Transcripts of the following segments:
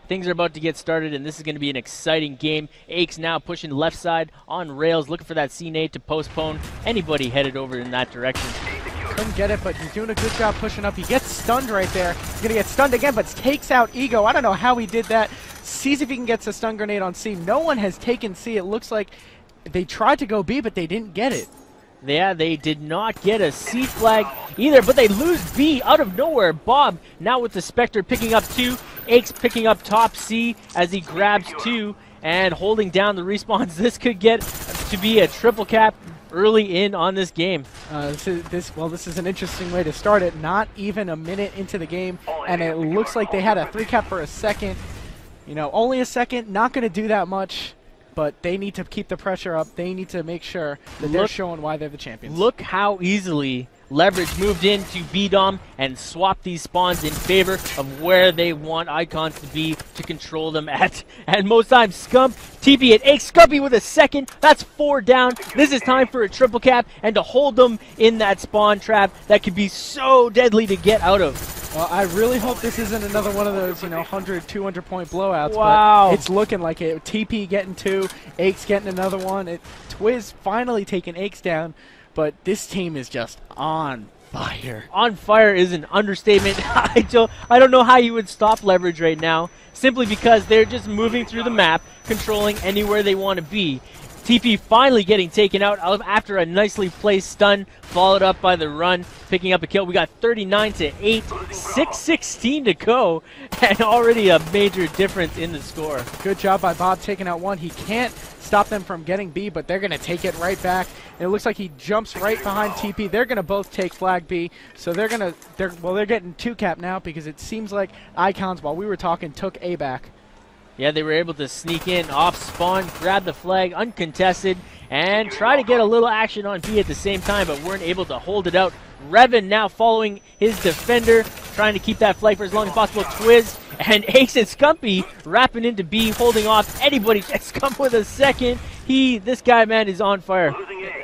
Things are about to get started, and this is going to be an exciting game. Aches now pushing left side on rails, looking for that C-nade to postpone anybody headed over in that direction. Couldn't get it, but he's doing a good job pushing up. He gets stunned right there. He's going to get stunned again, but takes out Ego. I don't know how he did that. Sees if he can get a stun grenade on C. No one has taken C. It looks like they tried to go B, but they didn't get it. Yeah, they did not get a C flag either, but they lose B out of nowhere. Bob now with the Spectre picking up 2. Aches picking up top C as he grabs 2 and holding down the respawns. This could get to be a triple cap early in on this game. This is an interesting way to start it. Not even a minute into the game, and it looks like they had a 3 cap for a second. You know, only a second, not going to do that much, but they need to keep the pressure up. They need to make sure that they're showing why they're the champions. Look how easily Leverage moved into B-Dom and swapped these spawns in favor of where they want Icons to be to control them at. And most times, Scump, TP it. Aches Scumpy with a second. That's 4 down. This is time for a triple cap and to hold them in that spawn trap that could be so deadly to get out of. Well, I really hope this isn't another one of those, 100, 200 point blowouts. Wow. But it's looking like it. TP getting 2, Aches getting another one. Twiz finally taking Aches down, but this team is just on fire. On fire is an understatement. I don't know how you would stop Leverage right now, simply because they're just moving through the map, controlling anywhere they want to be. TP finally getting taken out after a nicely placed stun, followed up by the run, picking up a kill. We got 39-8, 6:16 to go, and already a major difference in the score. Good job by Bob taking out 1. He can't stop them from getting B, but they're going to take it right back. And it looks like he jumps right behind TP. They're going to both take flag B, so they're getting 2 cap now because it seems like Icons, while we were talking, took A back. Yeah, they were able to sneak in off spawn, grab the flag uncontested, and try to get a little action on B at the same time, but weren't able to hold it out. Revan now following his defender, trying to keep that flag for as long as possible. Twiz and Aches and Scumpy wrapping into B, holding off anybody. Scump with a second. This guy, man, is on fire.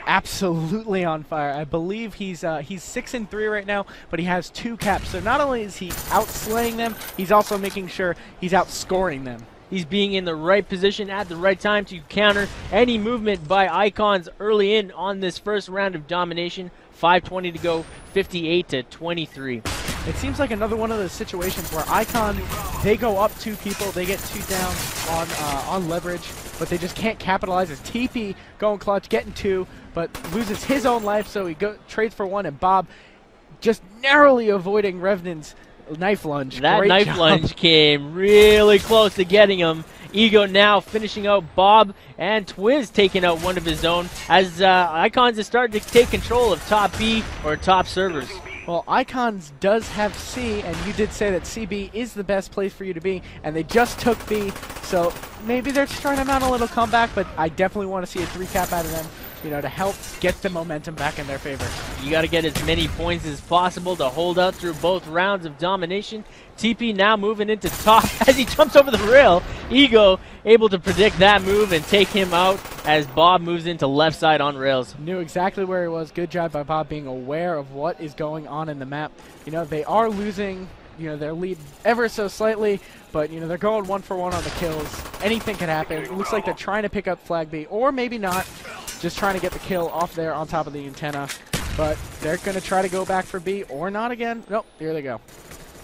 Absolutely on fire. I believe he's 6-3 right now, but he has 2 caps. So not only is he outslaying them, he's also making sure he's outscoring them. He's being in the right position at the right time to counter any movement by Icons early in on this first round of domination. 5:20 to go, 58-23. It seems like another one of those situations where Icon, they go up 2 people, they get 2 down on Leverage, but they just can't capitalize. As TP going clutch, getting 2, but loses his own life, so he trades for 1, and Bob just narrowly avoiding Revenant's knife lunge. That Great knife job. lunge came really close to getting him. Ego now finishing out Bob, and Twiz taking out one of his own as Icons is starting to take control of top B or top servers. Well, Icons does have C, and you did say that CB is the best place for you to be, and they just took B, so maybe they're just trying to mount a little comeback, but I definitely want to see a 3 cap out of them, to help get the momentum back in their favor. You got to get as many points as possible to hold out through both rounds of domination. TP now moving into top as he jumps over the rail. Ego able to predict that move and take him out as Bob moves into left side on rails. Knew exactly where he was. Good job by Bob being aware of what is going on in the map. They are losing their lead ever so slightly, but they're going 1 for 1 on the kills. Anything can happen. It looks like they're trying to pick up flag B, or maybe not. Just trying to get the kill off there on top of the antenna. But they're going to try to go back for B, or not again. Nope, here they go.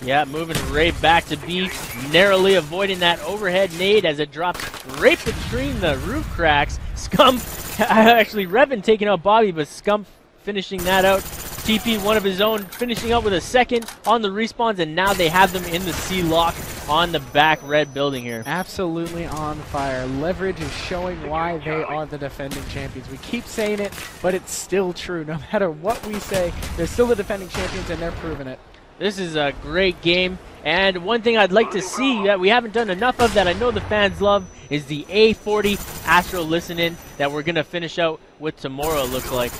Yeah, moving right back to B, narrowly avoiding that overhead nade as it drops right between the roof cracks. Scump, actually Revan taking out Bobby, but Scump finishing that out. TP, one of his own, finishing up with a second on the respawns, and now they have them in the C-lock on the back red building here. Absolutely on fire. Leverage is showing why they are the defending champions. We keep saying it, but it's still true. No matter what we say, they're still the defending champions, and they're proving it. This is a great game, and one thing I'd like to see that we haven't done enough of that I know the fans love is the A40 Astro Listen-In that we're going to finish out with tomorrow, it looks like.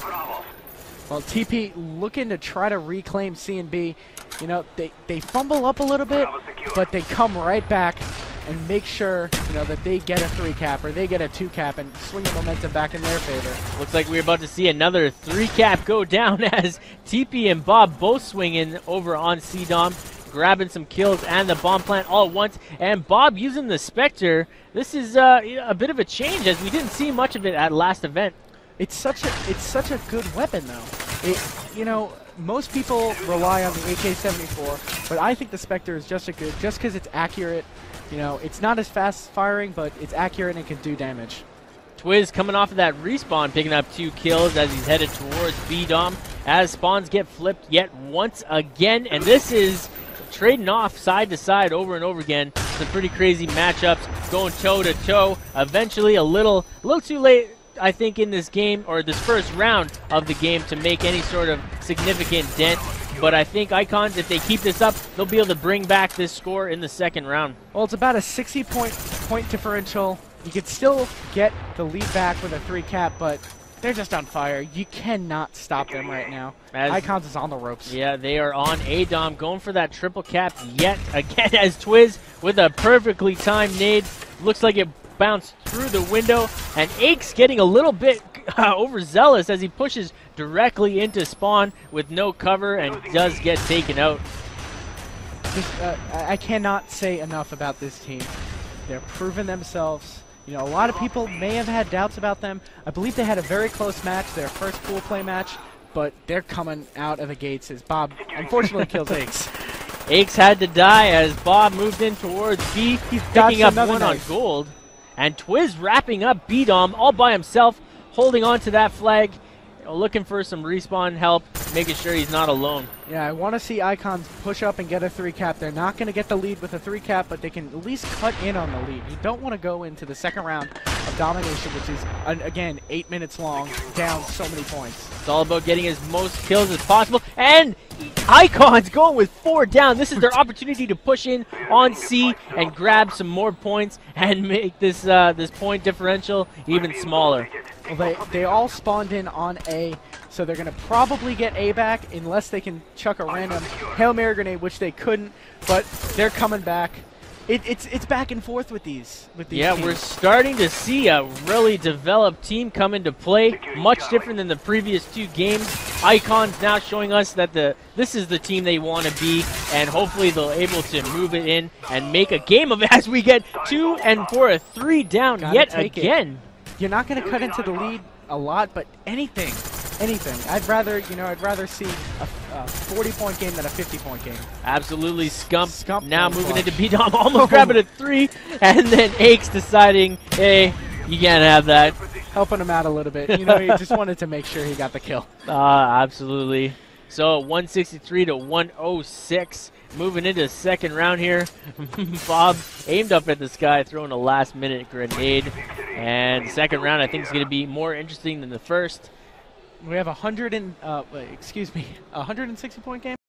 Well, TP looking to try to reclaim C and B. They fumble up a little bit, but they come right back and make sure, that they get a 3 cap or they get a 2 cap and swing the momentum back in their favor. Looks like we're about to see another 3 cap go down as TP and Bob both swing in over on C-Dom. grabbing some kills and the bomb plant all at once. And Bob using the Spectre. This is a bit of a change, as we didn't see much of it at last event. It's such a good weapon, though. Most people rely on the AK-74, but I think the Spectre is just because it's accurate. It's not as fast firing, but it's accurate and it can do damage. Twiz coming off of that respawn, picking up 2 kills as he's headed towards B-Dom, as spawns get flipped yet once again, and this is trading off side to side over and over again. Some pretty crazy matchups, going toe to toe. Eventually, a little too late, I think, in this game, or this first round of the game, to make any sort of significant dent. But I think Icons, if they keep this up, they'll be able to bring back this score in the second round. Well, it's about a 60-point differential. You could still get the lead back with a 3 cap, but they're just on fire. You cannot stop them right now. Icons is on the ropes. Yeah, they are on A-Dom, going for that triple cap yet again, as Twiz with a perfectly timed nade. Looks like it bounced through the window, and Aches getting a little bit overzealous as he pushes directly into spawn with no cover and does get taken out. I cannot say enough about this team. They're proving themselves. A lot of people may have had doubts about them. I believe they had a very close match, their first pool play match, but they're coming out of the gates as Bob unfortunately kills Aches. Aches had to die as Bob moved in towards B. He's picking up one on gold. And Twiz wrapping up B-Dom all by himself, holding on to that flag, looking for some respawn help, making sure he's not alone. Yeah, I want to see Icons push up and get a 3 cap. They're not going to get the lead with a 3 cap, but they can at least cut in on the lead. You don't want to go into the second round of domination, which is, again, 8 minutes long, down so many points. It's all about getting as most kills as possible, and Icons going with 4 down. This is their opportunity to push in on C and grab some more points and make this this point differential even smaller. Well, they all spawned in on A, so they're going to probably get A back unless they can chuck a random Hail Mary grenade, which they couldn't, but they're coming back. It's back and forth with these yeah, teams. We're starting to see a really developed team come into play, much different than the previous 2 games. Icons now showing us that this is the team they want to be, and hopefully they'll able to move it in and make a game of it as we get 2 and for a 3 down yet again. You're not going to cut into the lead a lot, but anything. I'd rather see a 40-point game than a 50-point game. Absolutely. Scump now moving into B-Dom, almost grabbing a 3, and then Aches deciding, hey, you can't have that. Helping him out a little bit. He just wanted to make sure he got the kill. Absolutely. So 163 to 106. Moving into the second round here. Bob aimed up at the sky, throwing a last-minute grenade. And the second round, I think, is going to be more interesting than the first. We have a 160-point game.